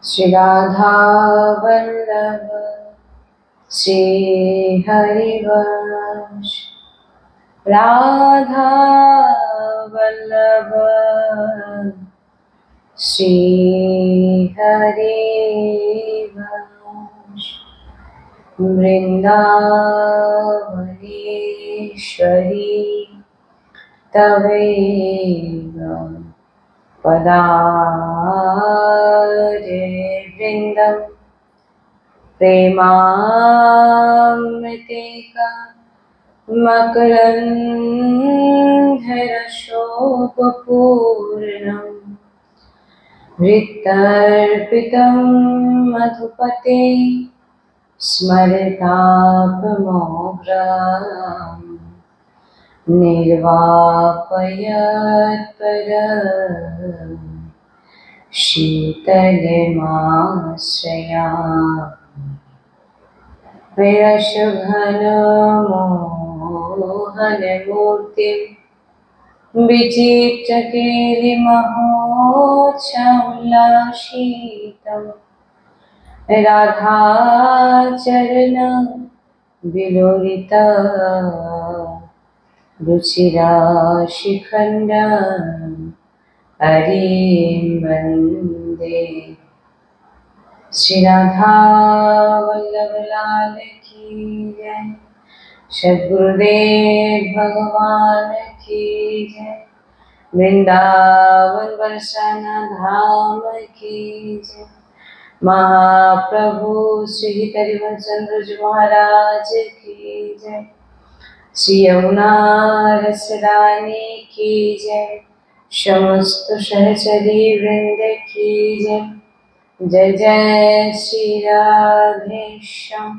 श्री राधा वल्लभ श्री हरिवंश राधा वल्लभ श्री हरिवंश वृंदावनेश्वरी तवैव पदारे वृंदं प्रेमामृतेका मकरन्धरशोभपूर्णं हृत्तर्पितं मधुपते स्मरतापमोघ्रम् निर्वापयत्पर शीतलमाश्रयामि विरशघनमोहनमूर्तिं विचित्रकेलिमहोत्सवोल्लासितं राधाचरण विलोलिता रुचिराशिखण्डं हरिं वन्दे। श्री राधा वल्लभ लाल की जय। सद्गुरुदेव भगवान की जय। वृंदावन बरसाना धाम की जय। महाप्रभु श्री हरिवंशचंद्र जी महाराज की जय। श्री यमुना रसरानी की जय। समस्त सहचरी वृंद की जय। जय जय श्री राधेश्याम।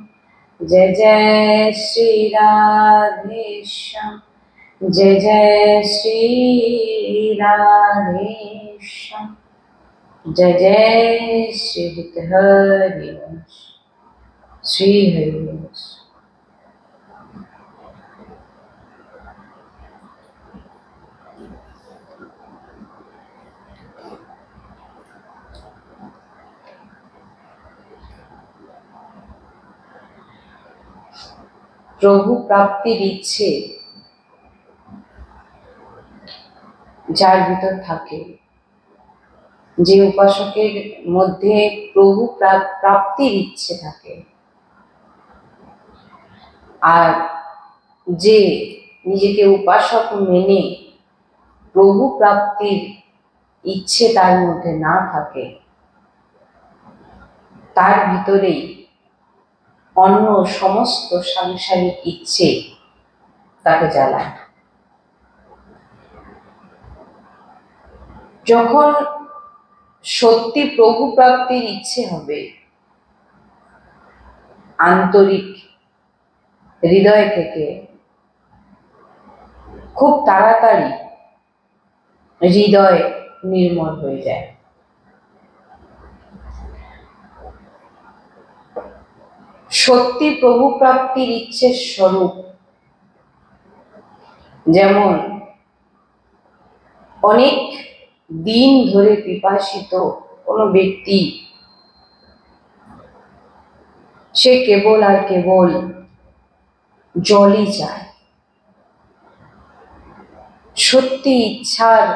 जय जय श्री राधेश्याम। जय जय श्री राधेश्याम। जय जय श्री हरिवंश श्री हरिवंश। প্রভু প্রাপ্তির ইচ্ছে যার ভিতর থাকে, যে উপাসকের মধ্যে প্রভু প্রাপ্তির ইচ্ছে থাকে, আর যে নিজেকে উপাসক মেনে প্রভু প্রাপ্তির ইচ্ছে তার মধ্যে না থাকে, তার ভিতরেই অন্য সমস্ত সাংসারিক ইচ্ছে তাকে জ্বালায়। যখন সত্যি প্রভু প্রাপ্তির ইচ্ছে হবে, আন্তরিক হৃদয় থেকে, খুব তাড়াতাড়ি হৃদয় নির্মল হয়ে যায়। সত্যি প্রভু প্রাপ্তির ইচ্ছের স্বরূপ যেমন অনেক দিন ধরে পিপাসিত কোনো ব্যক্তি, সে কেবল আর কেবল জলই চায়। সত্যি ইচ্ছার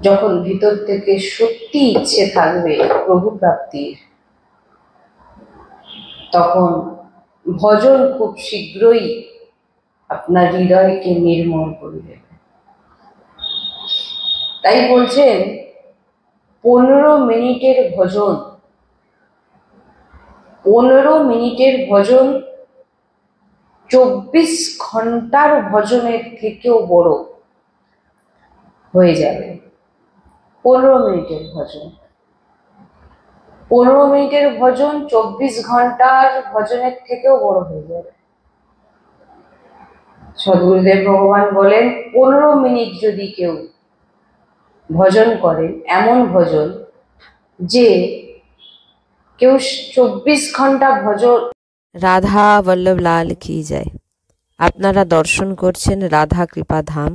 যখন ভিতর থেকে সত্যি ইচ্ছে থাকবে প্রভু প্রাপ্তির, তখন ভজন খুব শীঘ্রই আপনার হৃদয়কে নির্মল করে দেবে। তাই বলছেন 15 মিনিটের ভজন, 15 মিনিটের ভজন 24 ঘন্টার ভজনের থেকেও বড় হয়ে যাবে। 15 মিনিটের ভজন, 15 মিনিটের ভজন 24 ঘন্টার ভজনের থেকেও বড় হয়ে যাবে। সদ্গুরুদেব ভগবান বলেন 15 মিনিট যদি কেউ ভজন করেন, এমন ভজন যে কেউ 24 ঘন্টা ভজন। রাধা বল্লভ লাল কি জয়। আপনারা দর্শন করছেন রাধা কৃপা ধাম।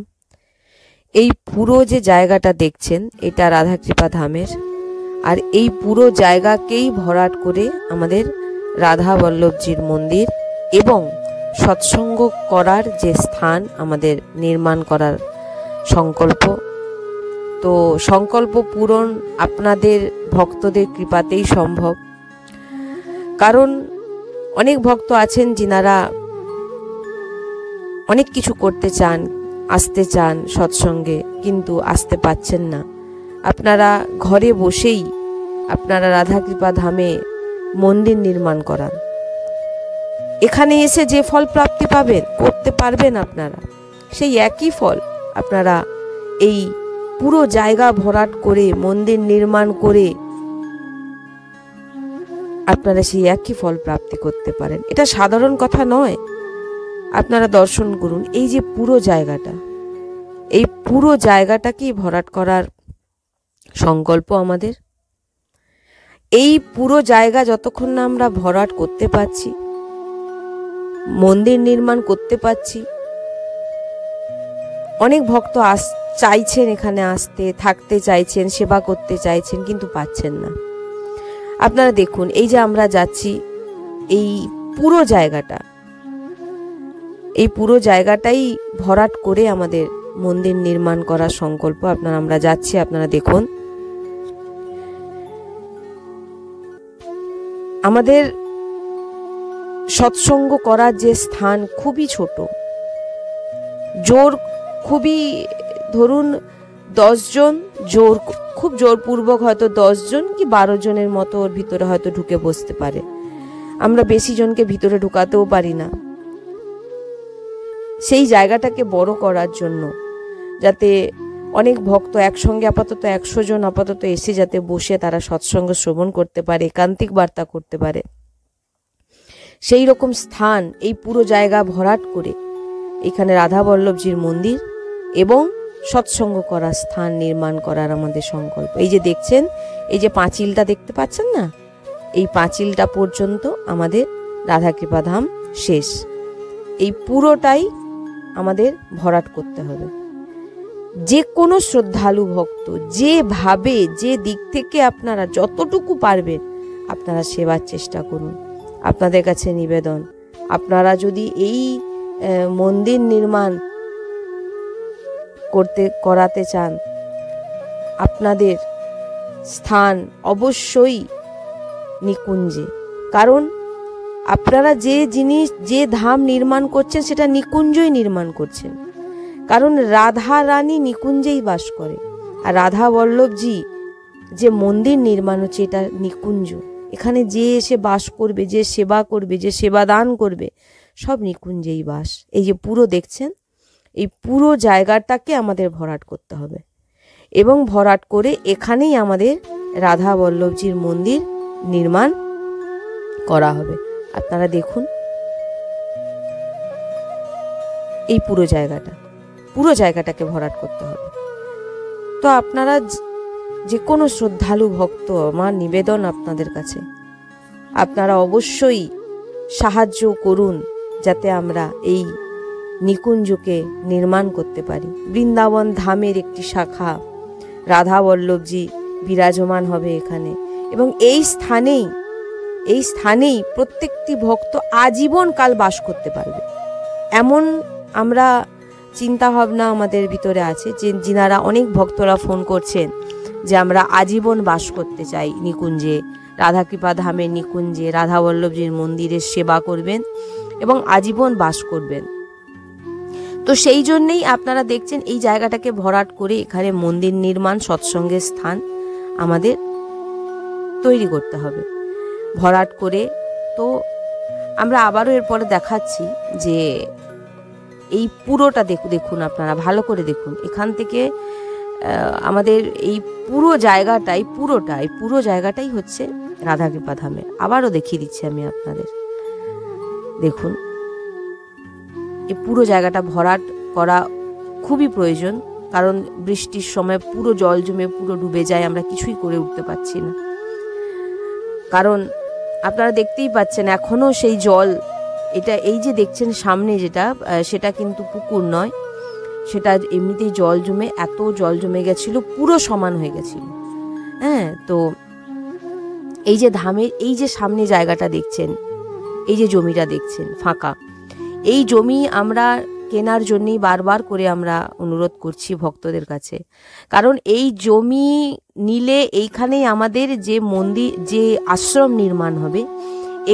এই পুরো যে জায়গাটা দেখছেন এটা রাধা কৃপা ধামের। আর এই পুরো জায়গাকেই ভরাট করে আমাদের রাধা বল্লভজির মন্দির এবং সৎসঙ্গ করার যে স্থান আমাদের নির্মাণ করার সংকল্প। তো সংকল্প পূরণ আপনাদের ভক্তদের কৃপাতেই সম্ভব। কারণ অনেক ভক্ত আছেন যিনারা অনেক কিছু করতে চান, আসতে চান সৎসঙ্গে, কিন্তু আসতে পাচ্ছেন না। আপনারা ঘরে বসেই আপনারা রাধাকৃপা ধামে মন্দির নির্মাণ করান। এখানে এসে যে ফল প্রাপ্তি পাবেন, করতে পারবেন আপনারা, সেই একই ফল আপনারা এই পুরো জায়গা ভরাট করে মন্দির নির্মাণ করে আপনারা সেই একই ফল প্রাপ্তি করতে পারেন। এটা সাধারণ কথা নয়। আপনারা দর্শন করুন, এই যে পুরো জায়গাটা, এই পুরো জায়গাটাকেই ভরাট করার সংকল্প আমাদের। এই পুরো জায়গা যতক্ষণ না আমরা ভরাট করতে পারছি, মন্দির নির্মাণ করতে পারছি, অনেক ভক্ত চাইছেন এখানে আসতে, থাকতে চাইছেন, সেবা করতে চাইছেন, কিন্তু পাচ্ছেন না। আপনারা দেখুন, এই যে আমরা যাচ্ছি, এই পুরো জায়গাটা, এই পুরো জায়গাটাই ভরাট করে আমাদের মন্দির নির্মাণ করার সংকল্প। আমরা যাচ্ছি, আপনারা দেখুন। আমাদের সৎসঙ্গ করার যে স্থান খুবই ছোট, খুবই ধরুন 10 জন, খুব জোরপূর্বক হয়তো 10 জন কি 12 জনের মতো ওর ভিতরে হয়তো ঢুকে বসতে পারে। আমরা বেশি জনকে ভিতরে ঢুকাতেও পারি না। সেই জায়গাটাকে বড় করার জন্য, যাতে অনেক ভক্ত একসঙ্গে আপাতত 100 জন আপাতত এসে যাতে বসে তারা সৎসঙ্গ শ্রবণ করতে পারে, একান্তিক বার্তা করতে পারে, সেই রকম স্থান এই পুরো জায়গা ভরাট করে এখানে রাধা বল্লভজির মন্দির এবং সৎসঙ্গ করার স্থান নির্মাণ করার আমাদের সংকল্প। এই যে দেখছেন, এই যে পাঁচিলটা দেখতে পাচ্ছেন না, এই পাঁচিলটা পর্যন্ত আমাদের রাধাকৃপা ধাম শেষ। এই পুরোটাই আমাদের ভরাট করতে হবে। যে কোনো শ্রদ্ধালু ভক্ত যেভাবে, যে দিক থেকে আপনারা যতটুকু পারবেন আপনারা সেবার চেষ্টা করুন। আপনাদের কাছে নিবেদন, আপনারা যদি এই মন্দির নির্মাণ করাতে চান, আপনাদের স্থান অবশ্যই নিকুঞ্জে। কারণ আপনারা যে জিনিস, যে ধাম নির্মাণ করছেন সেটা নিকুঞ্জই নির্মাণ করছেন। কারণ রাধা রানী নিকুঞ্জেই বাস করে, আর রাধা বল্লভজি যে মন্দির নির্মাণ হচ্ছে এটা নিকুঞ্জ। এখানে যে এসে বাস করবে, যে সেবা করবে, যে সেবা দান করবে, সব নিকুঞ্জেই বাস। এই যে পুরো দেখছেন, এই পুরো জায়গাটাকে আমাদের ভরাট করতে হবে এবং ভরাট করে এখানেই আমাদের রাধা বল্লভজির মন্দির নির্মাণ করা হবে। আপনারা দেখুন, এই পুরো জায়গাটাকে ভরাট করতে হবে। তো আপনারা যে কোনো শ্রদ্ধালু ভক্ত, আমার নিবেদন আপনাদের কাছে, আপনারা অবশ্যই সাহায্য করুন যাতে আমরা এই নিকুঞ্জকে নির্মাণ করতে পারি। বৃন্দাবন ধামের একটি শাখা রাধা বল্লভজি বিরাজমান হবে এখানে, এবং এই স্থানেই প্রত্যেকটি ভক্ত আজীবন কাল বাস করতে পারবে। এমন আমরা চিন্তা ভাবনা আমাদের ভিতরে আছে, যে যিনারা অনেক ভক্তরা ফোন করছেন যে আমরা আজীবন বাস করতে চাই নিকুঞ্জে, রাধাকৃপা ধামের নিকুঞ্জে, রাধা বল্লভজির মন্দিরের সেবা করবেন এবং আজীবন বাস করবেন। তো সেই জন্যেই আপনারা দেখছেন এই জায়গাটাকে ভরাট করে এখানে মন্দির নির্মাণ, সৎসঙ্গের স্থান আমাদের তৈরি করতে হবে, ভরাট করে। তো আমরা আবারও এরপরে দেখাচ্ছি যে এই পুরোটা দেখুন, আপনারা ভালো করে দেখুন। এখান থেকে আমাদের এই পুরো জায়গাটাই হচ্ছে রাধাকৃপা ধামের। আবারও দেখিয়ে দিচ্ছি আমি আপনাদের, দেখুন এই পুরো জায়গাটা ভরাট করা খুবই প্রয়োজন। কারণ বৃষ্টির সময় পুরো জল জমে পুরো ডুবে যায়, আমরা কিছুই করে উঠতে পারছি না। কারণ আপনারা দেখতেই পাচ্ছেন এখনো সেই জল, এই যে দেখছেন সামনে যেটা, সেটা কিন্তু পুকুর নয়, সেটা এমনিতেই জল জমে, এত জল জমে গেছিল, পুরো সমান হয়ে গেছিল। হ্যাঁ, তো এই যে ধামের এই যে সামনে জায়গাটা দেখছেন, এই যে জমিটা দেখছেন ফাঁকা, এই জমি আমরা কেনার জন্যই বারবার করে আমরা অনুরোধ করছি ভক্তদের কাছে। কারণ এই জমি নিলে এইখানেই আমাদের যে মন্দির, যে আশ্রম নির্মাণ হবে,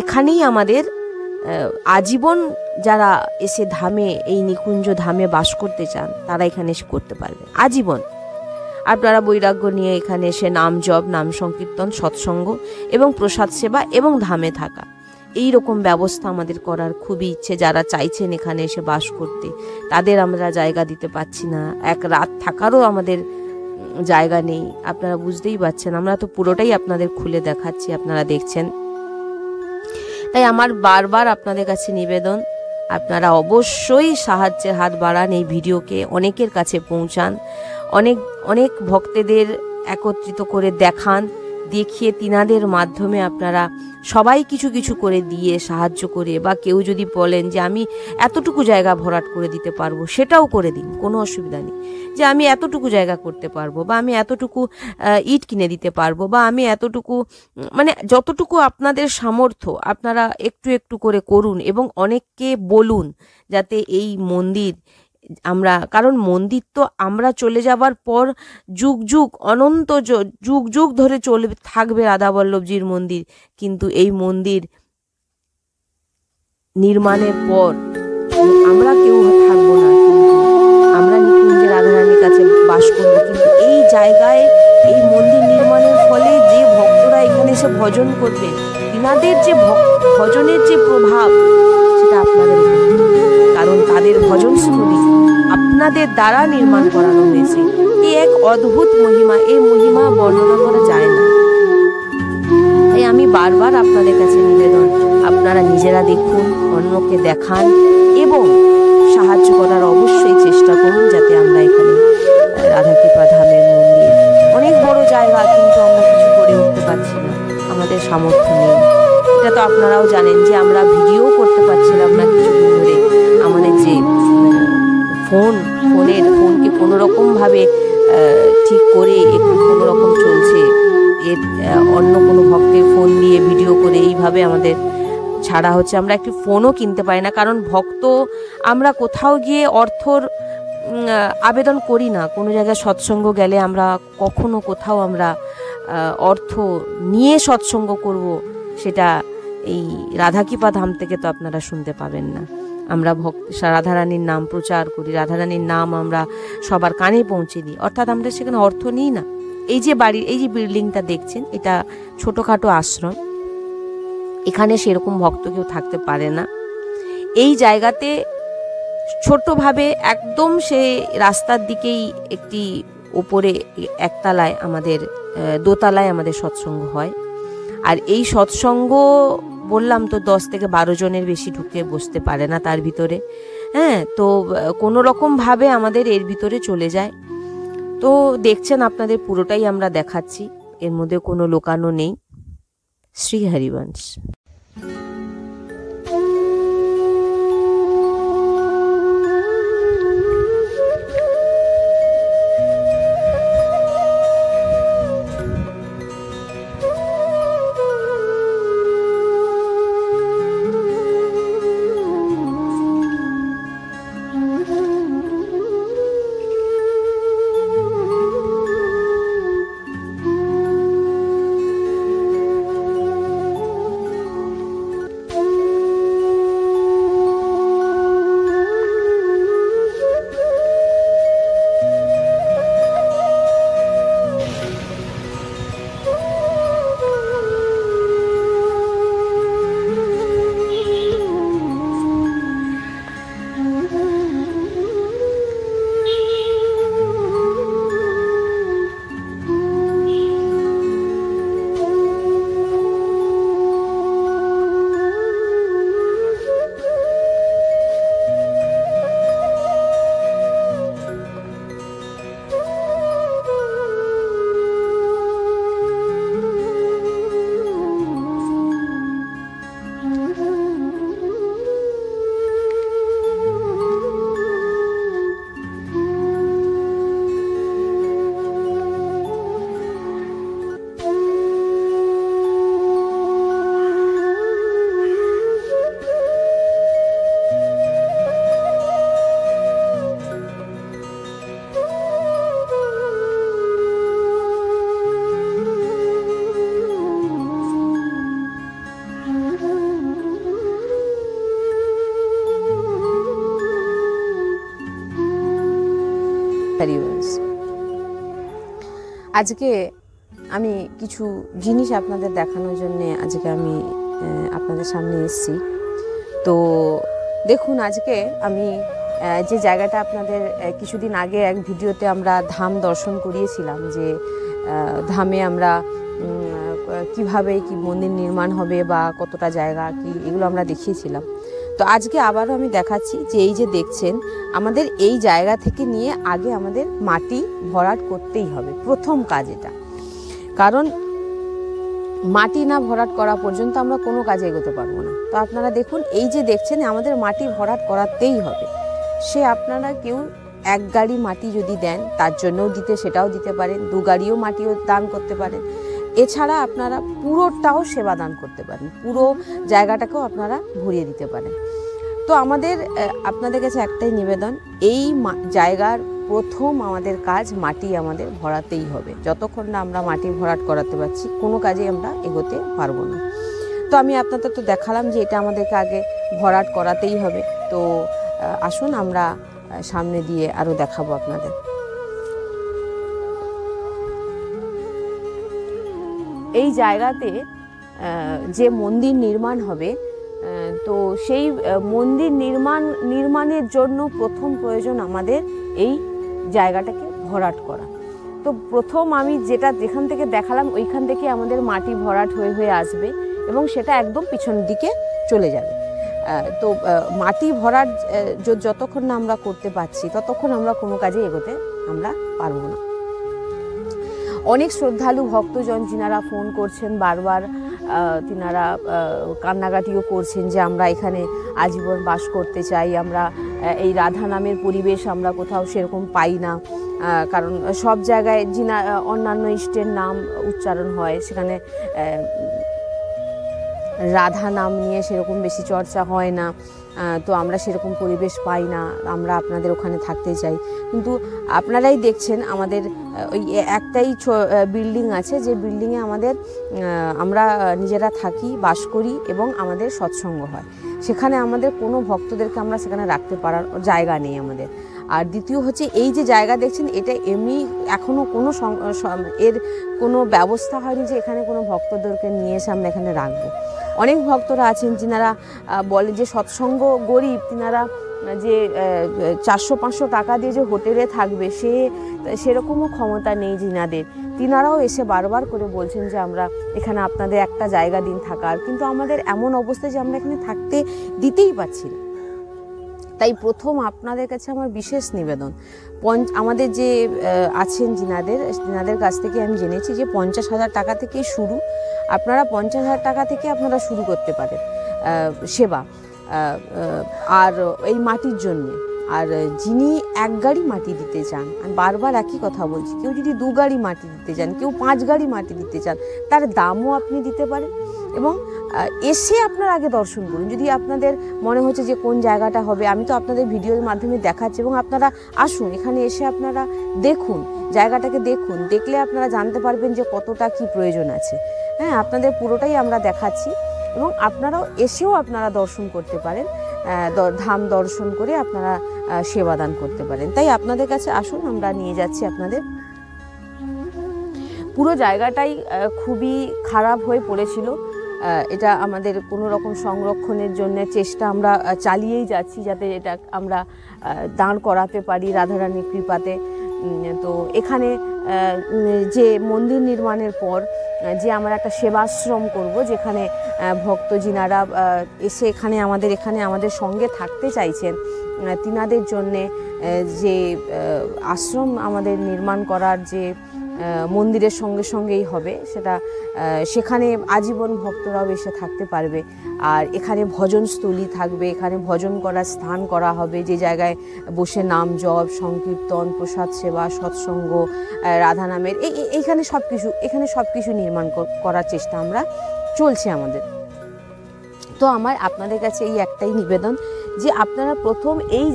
এখানেই আমাদের আজীবন যারা এসে ধামে, এই নিকুঞ্জ ধামে বাস করতে চান, তারা এখানে এসে করতে পারবে আজীবন। আপনারা বৈরাগ্য নিয়ে এখানে এসে নাম জপ, নাম সংকীর্তন, সৎসঙ্গ এবং প্রসাদ সেবা এবং ধামে থাকা, এই রকম ব্যবস্থা আমাদের করার খুবই ইচ্ছে। যারা চাইছেন এখানে এসে বাস করতে, তাদের আমরা জায়গা দিতে পারছি না, এক রাত থাকারও আমাদের জায়গা নেই। আপনারা বুঝতেই পারছেন, আমরা তো পুরোটাই আপনাদের খুলে দেখাচ্ছি, আপনারা দেখছেন। তাই আমার বারবার আপনাদের কাছে নিবেদন, আপনারা অবশ্যই সাহায্যের হাত বাড়ান, এই ভিডিওকে অনেকের কাছে পৌঁছান, অনেক অনেক ভক্তদের একত্রিত করে দেখান, দেখিয়ে তিনাদের মাধ্যমে আপনারা সবাই কিছু কিছু করে দিয়ে সাহায্য করে, বা কেউ যদি বলেন যে আমি এতটুকু জায়গা ভরাট করে দিতে পারবো, সেটাও করে দিন, কোনো অসুবিধা নেই। যে আমি এতটুকু জায়গা করতে পারবো, বা আমি এতটুকু ইট কিনে দিতে পারবো, বা আমি এতটুকু, মানে যতটুকু আপনাদের সামর্থ্য আপনারা একটু একটু করে করুন, এবং অনেককে বলুন যাতে এই মন্দির আমরা, কারণ মন্দির তো আমরা চলে যাবার পর যুগ যুগ, অনন্ত যুগ যুগ ধরে চলবে, থাকবে রাধাবল্লভজির মন্দির। কিন্তু এই মন্দির নির্মাণের পর আমরা কেউ থাকবো না, কিন্তু আমরা নিকুঞ্জে রাধারানীর কাছে বাস করবো। কিন্তু এই জায়গায় এই মন্দির নির্মাণের ফলে যে ভক্তরা এখানে এসে ভজন করবেন, তিনাদের যে ভজনের যে প্রভাব, সেটা আপনাদের উপর, কারণ তাদের ভজনস্থলী আপনাদের দ্বারা নির্মাণ করানো হয়েছে। এই এক অদ্ভুত মহিমা, এই মহিমা বর্ণনা করা যায় না। তাই আমি বারবার আপনাদের কাছে নিবেদন, আপনারা নিজেরা দেখুন, অন্যকে দেখান এবং সাহায্য করার অবশ্যই চেষ্টা করুন, যাতে আমরা এখানে রাধাকৃপা ধামের মন্দির, অনেক বড় জায়গা, কিন্তু আমরা কিছু করে উঠতে পারছি না, আমাদের সামর্থ্য নেই। এটা তো আপনারাও জানেন যে আমরা ভিডিও করতে পারছিলাম না কিছুদিন ধরে। আমাদের যে ফোনকে কোনো রকমভাবে ঠিক করে একটু কোনো রকম চলছে, এর অন্য কোনো ভক্তের ফোন দিয়ে ভিডিও করে এইভাবে আমাদের ছাড়া হচ্ছে। আমরা একটি ফোনও কিনতে পারি না, কারণ ভক্ত আমরা কোথাও গিয়ে অর্থর আবেদন করি না। কোনো জায়গায় সৎসঙ্গ গেলে আমরা কখনো কোথাও আমরা অর্থ নিয়ে সৎসঙ্গ করব, সেটা এই রাধাকৃপা ধাম থেকে তো আপনারা শুনতে পাবেন না। আমরা রাধারানীর নাম প্রচার করি, রাধারানীর নাম আমরা সবার কানে পৌঁছে দিই, অর্থাৎ আমরা সেখানে অর্থ নিই না। এই যে বাড়ির এই যে বিল্ডিংটা দেখছেন, এটা ছোটোখাটো আশ্রম, এখানে সেরকম ভক্ত কেউ থাকতে পারে না। এই জায়গাতে ছোট্টভাবে একদম সে রাস্তার দিকেই একটি ওপরে একতলায়, আমাদের দোতলায় আমাদের সৎসঙ্গ হয়। আর এই সৎসঙ্গ বললাম তো 10 থেকে 12 জনের বেশি ঢুকে বসতে পারে না তার ভিতরে। হ্যাঁ, তো কোনো রকমভাবে আমাদের এর ভিতরে চলে যায়। তো দেখছেন, আপনাদের পুরোটাই আমরা দেখাচ্ছি, এর মধ্যে কোনো লোকানো নেই। শ্রী হরিবংশ। আজকে আমি কিছু জিনিস আপনাদের দেখানোর জন্য আজকে আমি আপনাদের সামনে এসেছি। তো দেখুন, আজকে আমি যে জায়গাটা আপনাদের কিছুদিন আগে এক ভিডিওতে আমরা ধাম দর্শন করিয়েছিলাম, যে ধামে আমরা কিভাবে কি মন্দির নির্মাণ হবে বা কতটা জায়গা কি, এগুলো আমরা দেখিয়েছিলাম। তো আজকে আবারও আমি দেখাচ্ছি যে এই যে দেখছেন, আমাদের এই জায়গা থেকে নিয়ে আগে আমাদের মাটি ভরাট করতেই হবে, প্রথম কাজ এটা। কারণ মাটি না ভরাট করা পর্যন্ত আমরা কোনো কাজে এগোতে পারবো না। তো আপনারা দেখুন, এই যে দেখছেন আমাদের মাটি ভরাট করাতেই হবে। সে আপনারা কেউ এক গাড়ি মাটি যদি দেন তার জন্যও সেটাও দিতে পারেন, 2 গাড়িও মাটিও দান করতে পারেন। এছাড়া আপনারা পুরোটাও সেবা দান করতে পারেন, পুরো জায়গাটাকেও আপনারা ভরিয়ে দিতে পারেন। তো আমাদের আপনাদের কাছে একটাই নিবেদন, এই জায়গার প্রথম আমাদের কাজ মাটি আমাদের ভরাতেই হবে। যতক্ষণ না আমরা মাটি ভরাট করাতে পারছি কোনো কাজে আমরা এগোতে পারবো না। তো আমি আপনাদের তো দেখালাম যে এটা আমাদেরকে আগে ভরাট করাতেই হবে। তো আসুন আমরা সামনে দিয়ে আরও দেখাবো আপনাদের। এই জায়গাতে যে মন্দির নির্মাণ হবে, তো সেই মন্দির নির্মাণের জন্য প্রথম প্রয়োজন আমাদের এই জায়গাটাকে ভরাট করা। তো প্রথম আমি যেখান থেকে দেখালাম ওইখান থেকে আমাদের মাটি ভরাট হয়ে আসবে এবং সেটা একদম পিছনের দিকে চলে যাবে। তো মাটি ভরাট যতক্ষণ না আমরা করতে পারছি ততক্ষণ আমরা কোনো কাজে এগোতে আমরা পারবো না। অনেক শ্রদ্ধালু ভক্তজন যিনারা ফোন করছেন বারবার, তিনারা কান্নাকাটিও করছেন যে আমরা এখানে আজীবন বাস করতে চাই, আমরা এই রাধা নামের পরিবেশ আমরা কোথাও সেরকম পাই না। কারণ সব জায়গায় অন্যান্য ইষ্টের নাম উচ্চারণ হয়, সেখানে রাধা নাম নিয়ে সেরকম বেশি চর্চা হয় না। তো আমরা সেরকম পরিবেশ পাই না, আমরা আপনাদের ওখানে থাকতে চাই। কিন্তু আপনারাই দেখছেন আমাদের ওই একটাই বিল্ডিং আছে, যে বিল্ডিংয়ে আমরা নিজেরা থাকি, বাস করি এবং আমাদের সৎসঙ্গ হয়। সেখানে আমাদের কোনো ভক্তদেরকে আমরা সেখানে রাখতে পারার জায়গা নেই আমাদের। আর দ্বিতীয় হচ্ছে, এই যে জায়গা দেখছেন এটা এমনি এখনও এর কোনো ব্যবস্থা হয়নি যে এখানে কোনো ভক্তদেরকে নিয়ে এসে আমরা এখানে রাখবো। অনেক ভক্তরা আছেন যিনারা বলে যে সৎসঙ্গ গরিব, তিনারা যে 400-500 টাকা দিয়ে যে হোটেলে থাকবে সেরকমও ক্ষমতা নেই যিনাদের। তিনারাও এসে বারবার করে বলছেন যে আমরা এখানে আপনাদের একটা জায়গা দিন থাকার, কিন্তু আমাদের এমন অবস্থা যে আমরা এখানে থাকতে দিতেই পারছি না। তাই প্রথম আপনাদের কাছে আমার বিশেষ নিবেদন, আমাদের যে আছেন যিনাদের কাছ থেকে আমি জেনেছি যে 50,000 টাকা থেকেই শুরু। আপনারা 50,000 টাকা থেকে আপনারা শুরু করতে পারেন সেবা, আর এই মাটির জন্যে। আর যিনি 1 গাড়ি মাটি দিতে চান, আমি বারবার একই কথা বলছি, কেউ যদি 2 গাড়ি মাটি দিতে চান, কেউ 5 গাড়ি মাটি দিতে চান, তার দামও আপনি দিতে পারেন। এবং এসে আপনারা আগে দর্শন করুন। যদি আপনাদের মনে হচ্ছে যে কোন জায়গাটা হবে, আমি তো আপনাদের ভিডিওর মাধ্যমে দেখাচ্ছি, এবং আপনারা আসুন এখানে এসে আপনারা দেখুন, জায়গাটাকে দেখুন, দেখলে আপনারা জানতে পারবেন যে কতটা কি প্রয়োজন আছে। হ্যাঁ, আপনাদের পুরোটাই আমরা দেখাচ্ছি, এবং আপনারাও এসেও আপনারা দর্শন করতে পারেন, ধাম দর্শন করে আপনারা সেবাদান করতে পারেন। তাই আপনাদের কাছে আসুন, আমরা নিয়ে যাচ্ছি আপনাদের। পুরো জায়গাটাই খুবই খারাপ হয়ে পড়েছিল। এটা আমাদের কোনো রকম সংরক্ষণের জন্য চেষ্টা আমরা চালিয়েই যাচ্ছি, যাতে এটা আমরা দাঁড় করাতে পারি রাধারানীর কৃপাতে। তো এখানে যে মন্দির নির্মাণের পর যে আমরা একটা সেবাশ্রম করব, যেখানে ভক্ত যিনারা এসে এখানে আমাদের সঙ্গে থাকতে চাইছেন, তিনাদের জন্যে যে আশ্রম আমাদের নির্মাণ করার যে মন্দিরের সঙ্গেই হবে, সেখানে আজীবন ভক্তরাও এসে থাকতে পারবে। আর এখানে ভজনস্থলী থাকবে, এখানে ভজন করার স্থান করা হবে, যে জায়গায় বসে নাম জপ, সংকীর্তন, প্রসাদ সেবা, সৎসঙ্গ, রাধা নামের এখানে সব কিছু নির্মাণ করার চেষ্টা আমরা চলছে আমাদের। তো আমার আপনাদের কাছে এই একটাই নিবেদন যে আপনারা প্রথম এই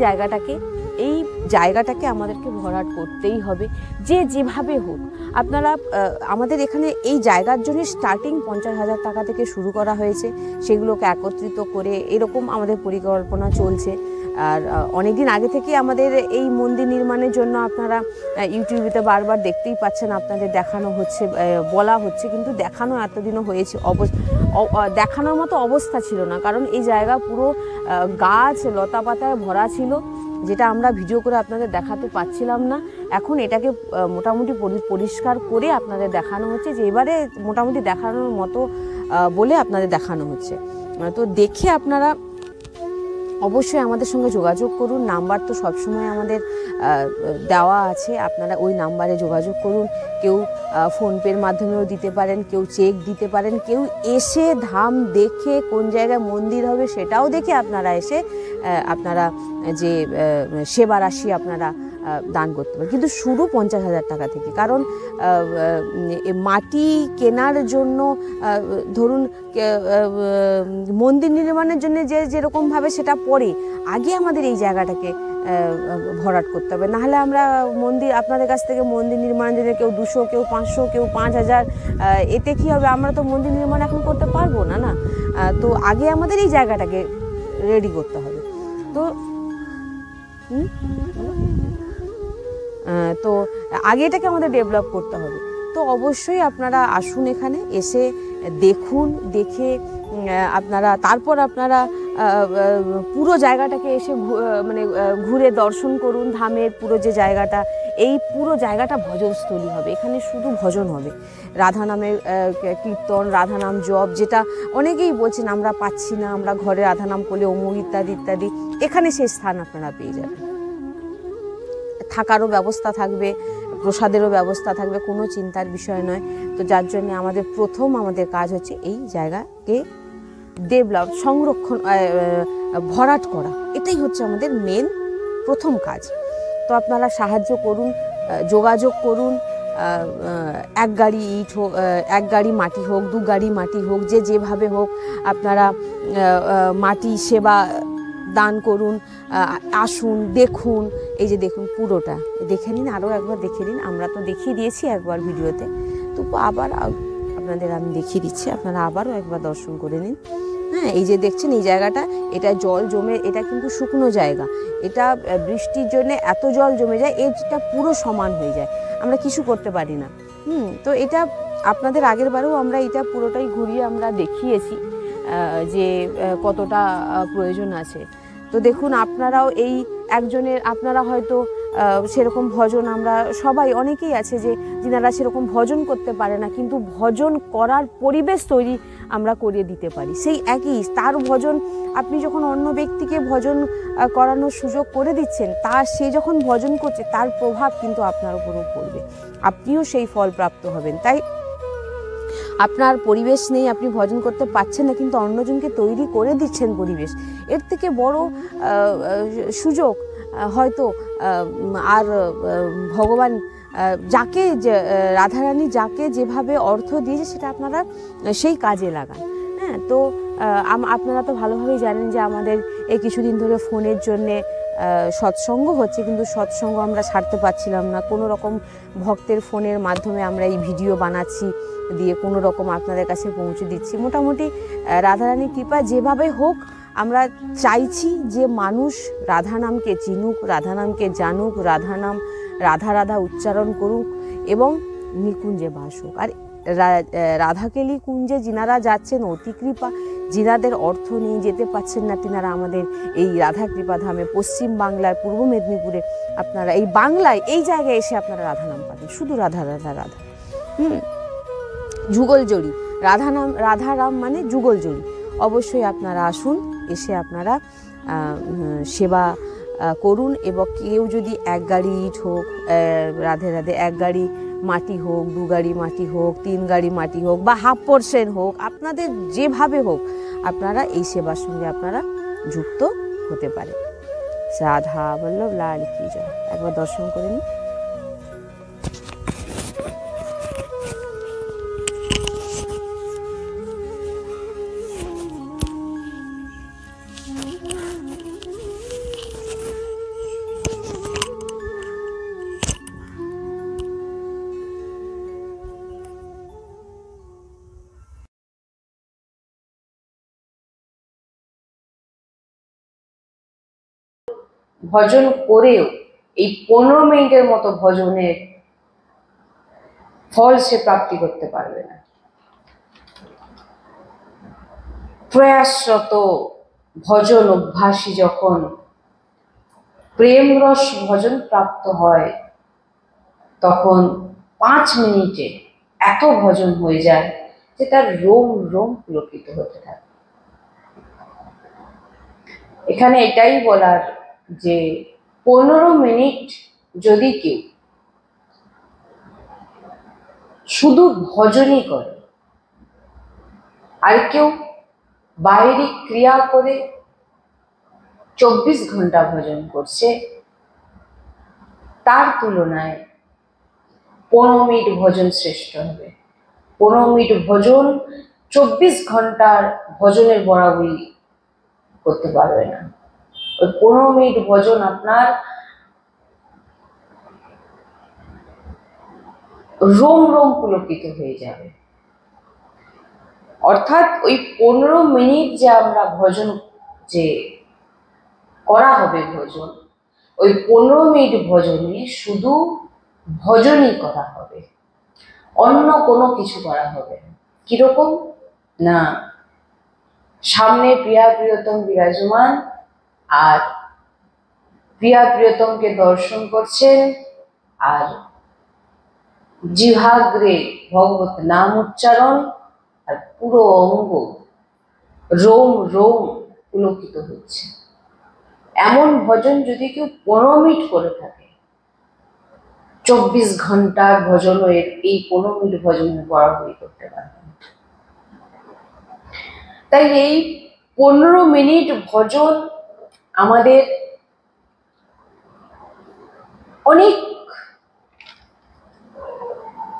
জায়গাটাকে আমাদেরকে ভরাট করতেই হবে, যেভাবে হোক। আপনারা আমাদের এখানে এই জায়গার জন্য স্টার্টিং 50,000 টাকা থেকে শুরু করা হয়েছে, সেগুলোকে একত্রিত করে এরকম আমাদের পরিকল্পনা চলছে। আর অনেকদিন আগে থেকে আমাদের এই মন্দির নির্মাণের জন্য আপনারা ইউটিউবেতে বারবার দেখতেই পাচ্ছেন, আপনাদের দেখানো হচ্ছে, বলা হচ্ছে, কিন্তু দেখানো এতদিনও হয়েছে দেখানোর মতো অবস্থা ছিল না, কারণ এই জায়গা পুরো গাছ লতা পাতায় ভরা ছিল, যেটা আমরা ভিডিও করে আপনাদের দেখাতে পাচ্ছিলাম না। এখন এটাকে মোটামুটি পরিষ্কার করে আপনাদের দেখানো হচ্ছে, যে এবারে মোটামুটি দেখানোর মতো বলে আপনাদের দেখানো হচ্ছে। তো দেখে আপনারা অবশ্যই আমাদের সঙ্গে যোগাযোগ করুন। নাম্বার তো সবসময় আমাদের দেওয়া আছে, আপনারা ওই নাম্বারে যোগাযোগ করুন। কেউ ফোনপের মাধ্যমেও দিতে পারেন, কেউ চেক দিতে পারেন, কেউ এসে ধাম দেখে কোন জায়গায় মন্দির হবে সেটাও দেখে আপনারা এসে আপনারা যে সেবা রাশি আপনারা দান করতে পারেন, কিন্তু শুরু 50,000 টাকা থেকে। কারণ মাটি কেনার জন্য ধরুন মন্দির নির্মাণের জন্য যেরকমভাবে সেটা পড়ে, আগে আমাদের এই জায়গাটাকে ভরাট করতে হবে, নাহলে আমরা মন্দির আপনাদের কাছ থেকে মন্দির নির্মাণের জন্য কেউ 200, কেউ 500, কেউ 5,000, এতে কী হবে? আমরা তো মন্দির নির্মাণ এখন করতে পারবো না, না? তো আগে আমাদের এই জায়গাটাকে রেডি করতে হবে। তো তো আগে এটাকে আমাদের ডেভেলপ করতে হবে। তো অবশ্যই আপনারা আসুন, এখানে এসে দেখুন, দেখে আপনারা তারপর আপনারা পুরো জায়গাটাকে এসে মানে ঘুরে দর্শন করুন। ধামের পুরো যে জায়গাটা, এই পুরো জায়গাটা ভজনস্থলী হবে, এখানে শুধু ভজন হবে, রাধা নামের কীর্তন, রাধা নাম জপ, যেটা অনেকেই বলছেন আমরা পাচ্ছি না, আমরা ঘরে রাধা নাম করলে অমুক ইত্যাদি ইত্যাদি, এখানে সেই স্থান আপনারা পেয়ে যাবেন। থাকারও ব্যবস্থা থাকবে, প্রসাদেরও ব্যবস্থা থাকবে, কোনো চিন্তার বিষয় নয়। তো যার জন্য আমাদের কাজ হচ্ছে এই জায়গাকে ডেভেলপ, সংরক্ষণ, ভরাট করা, এটাই হচ্ছে আমাদের মেন প্রথম কাজ। তো আপনারা সাহায্য করুন, যোগাযোগ করুন। এক গাড়ি ইট হোক, এক গাড়ি মাটি হোক, 2 গাড়ি মাটি হোক, যেভাবে হোক আপনারা মাটি সেবা দান করুন। আসুন, দেখুন, এই যে দেখুন পুরোটা দেখে নিন, আরও একবার দেখে নিন। আমরা তো দেখিয়ে দিয়েছি একবার ভিডিওতে, তবু আবার আপনাদের আমি দেখিয়ে দিচ্ছি, আপনারা আবারও একবার দর্শন করে নিন। হ্যাঁ, এই যে দেখছেন এই জায়গাটা, এটা জল জমে, এটা কিন্তু শুকনো জায়গা, এটা বৃষ্টির জন্য এত জল জমে যায়, এটা পুরো সমান হয়ে যায়, আমরা কিছু করতে পারি না। তো এটা আপনাদের আগের বারেও আমরা এটা পুরোটাই ঘুরিয়ে আমরা দেখিয়েছি যে কতটা প্রয়োজন আছে। তো দেখুন, আপনারাও এই একজনের, আপনারা হয়তো সেরকম ভজন, আমরা সবাই অনেকেই আছে যিনারা সেরকম ভজন করতে পারে না, কিন্তু ভজন করার পরিবেশ তৈরি আমরা করিয়ে দিতে পারি। সেই একই তার ভজন, আপনি যখন অন্য ব্যক্তিকে ভজন করানোর সুযোগ করে দিচ্ছেন, সে যখন ভজন করছে তার প্রভাব কিন্তু আপনার উপরও পড়বে, আপনিও সেই ফল প্রাপ্ত হবেন। তাই আপনার পরিবেশ নেই, আপনি ভজন করতে পারছেন না, কিন্তু অন্যজনকে তৈরি করে দিচ্ছেন পরিবেশ, এর থেকে বড় সুযোগ হয়তো আর ভগবান যাকে, রাধারানী যাকে যেভাবে অর্থ দিয়েছে সেটা আপনারা সেই কাজে লাগান। হ্যাঁ, তো আপনারা তো ভালোভাবেই জানেন যে আমাদের এই কিছুদিন ধরে ফোনের জন্যে সৎসঙ্গ হচ্ছে, কিন্তু সৎসঙ্গ আমরা ছাড়তে পারছিলাম না। কোনো রকম ভক্তের ফোনের মাধ্যমে আমরা এই ভিডিও বানাচ্ছি, দিয়ে কোনো রকম আপনাদের কাছে পৌঁছে দিচ্ছি। মোটামুটি রাধারানীর কৃপা যেভাবে হোক, আমরা চাইছি যে মানুষ রাধা নামকে চিনুক, রাধা নামকে জানুক, রাধা নাম রাধা রাধা উচ্চারণ করুক এবং নিকুঞ্জে বাস হোক। আর রাধাকেলি কুঞ্জে যিনারা যাচ্ছেন, অতি কৃপা, যিনাদের অর্থ নিয়ে যেতে পাচ্ছেন না, তিনারা আমাদের এই রাধা কৃপা ধামে, পশ্চিম বাংলার পূর্ব মেদিনীপুরে, আপনারা এই বাংলায় এই জায়গায় এসে আপনারা রাধা নাম পাবেন, শুধু রাধা রাধা রাধা। যুগল জড়ি রাধা নাম, রাধা রাম মানে যুগল জড়ি। অবশ্যই আপনারা আসুন, এসে আপনারা সেবা করুন। এবং কেউ যদি 1 গাড়ি ইট হোক, রাধে রাধে 1 গাড়ি মাটি হোক, 2 গাড়ি মাটি হোক, 3 গাড়ি মাটি হোক, বা ½ % হোক, আপনাদের যেভাবে হোক আপনারা এই সেবার সঙ্গে আপনারা যুক্ত হতে পারেন। রাধা বল্লভ লাল কি জয়। একবার দর্শন করে নিন। ভজন করেও এই 15 মিনিটের মতো ভজনের ফল সে প্রাপ্তি করতে পারবে না। প্রয়াসরত ভজন অভ্যাসী যখন প্রেম রস ভজন প্রাপ্ত হয়, তখন 5 মিনিটে এত ভজন হয়ে যায় যে তার রোম রোম পুলকিত হতে থাকে। এখানে এটাই বলার যে 15 মিনিট যদি কেউ শুধু ভজনই করে, আর কেউ বাহিরিক ক্রিয়া করে 24 ঘন্টা ভজন করছে, তার তুলনায় 15 মিনিট ভজন শ্রেষ্ঠ হবে। 15 মিনিট ভজন 24 ঘন্টার ভজনের বরাবরই করতে পারবে না। ওই 15 মিনিট ভজন আপনার রোম রোম পুলকিত হয়ে যাবে। অর্থাৎ ওই 15 মিনিট যে আমরা ভজন যে করা হবে ভজন, ওই 15 মিনিট ভজনে শুধু ভজনই করা হবে, অন্য কোনো কিছু করা হবে না। কিরকম না, সামনে প্রিয়া প্রিয়তম বিরাজমান, আর প্রিয়া প্রিয়তমকে দর্শন করছেন, আর জিহ্বাগ্রে ভগবত নাম উচ্চারণ, আর পুরো অঙ্গ রোম রোম পুলকিত হচ্ছে। এমন ভজন যদি কেউ 15 মিনিট করে থাকে, 24 ঘন্টার ভজন এই 15 মিনিট ভজনের বরাবরই করতে পারবে। তাই এই 15 মিনিট ভজন আমাদের অনেক,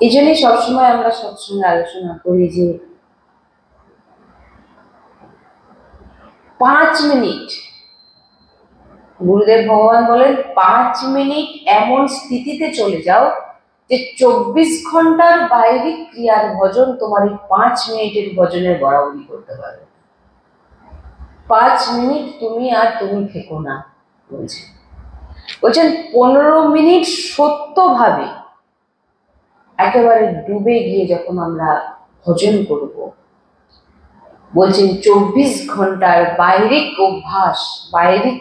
এই জন্যই সবসময় আমরা সৎসঙ্গে আলোচনা করি যে 5 মিনিট, গুরুদেব ভগবান বলেন 5 মিনিট এমন স্থিতিতে চলে যাও যে 24 ঘন্টার বাইরে ক্রিয়ার ভজন তোমার এই 5 মিনিটের ভজনের বরাবরই করতে পারবে। 5 মিনিট তুমি আর তুমি থেকো না বলছেন। 15 মিনিট সত্যভাবে একেবারে ডুবে গিয়ে যখন আমরা ভজন করব, বলছেন 24 ঘন্টার বাইরিক অভ্যাস, বাইরিক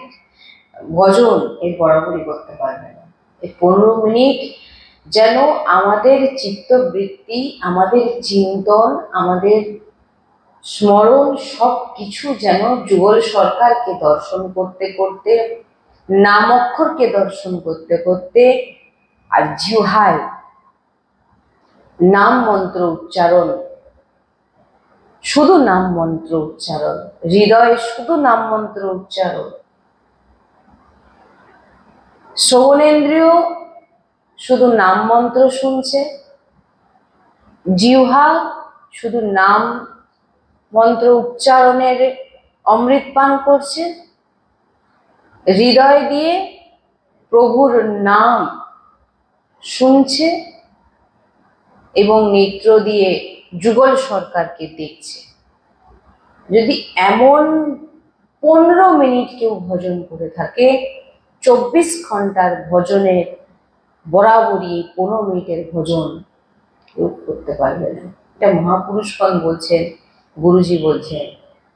ভজন এর বরাবরই করতে পারবে না। এই 15 মিনিট যেন আমাদের চিত্তবৃত্তি, আমাদের চিন্তন, আমাদের স্মরণ সব কিছু যেন যুগল সরকারকে দর্শন করতে করতে, নাম অক্ষরকে দর্শন করতে করতে, আর জিহ্বায় নাম মন্ত্র উচ্চারণ, শুধু নাম মন্ত্র উচ্চারণ, হৃদয়ে শুধু নাম মন্ত্র উচ্চারণ, শ্রবণেন্দ্রিয় শুধু নাম মন্ত্র শুনছে, জিহ্বা শুধু নাম মন্ত্র উচ্চারণের অমৃত পান করছে, হৃদয় দিয়ে প্রভুর নাম শুনছে, এবং নেত্র দিয়ে যুগল সরকারকে দেখছে। যদি এমন 15 মিনিট কেউ ভজন করে থাকে, 24 ঘন্টার ভজনের বরাবরই 15 মিনিটের ভজন কেউ করতে পারবে না। এটা মহাপুরুষগণ বলছেন, গুরুজি বলছেন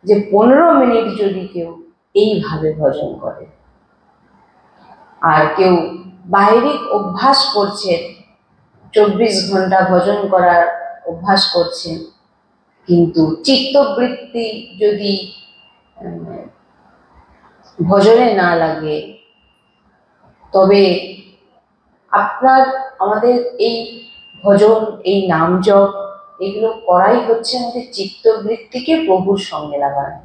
যে 15 মিনিট যদি কেউ এইভাবে ভজন করে, আর কেউ বাহিরিক অভ্যাস করছেন, 24 ঘন্টা ভজন করার অভ্যাস করছেন, কিন্তু চিত্তবৃত্তি যদি ভজনে না লাগে, তবে আমাদের এই ভজন, এই নাম জপ, এগুলো করাই হচ্ছে আমাদের চিত্তবৃত্তিকে প্রভুর সঙ্গে লাগানো।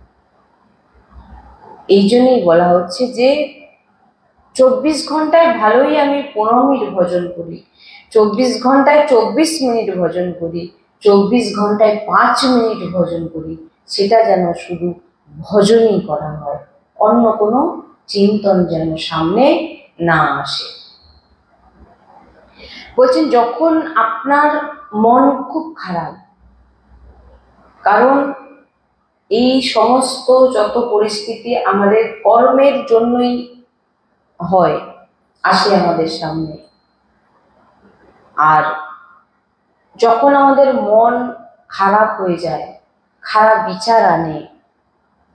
এই জন্যই বলা হচ্ছে যে 24 ঘন্টায় ভালোই আমি 15 মিনিট ভজন করি, 24 ঘন্টায় 24 মিনিট ভজন করি, 24 ঘন্টায় 5 মিনিট ভজন করি, সেটা যেন শুধু ভজনই করা হয়, অন্য কোনো চিন্তন যেন সামনে না আসে। বলছেন যখন আপনার মন খুব খারাপ, কারণ এই সমস্ত যত পরিস্থিতি আমাদের কর্মের জন্যই হয়, আসে আমাদের সামনে। আর যখন আমাদের মন খারাপ হয়ে যায়, খারাপ বিচার আনে,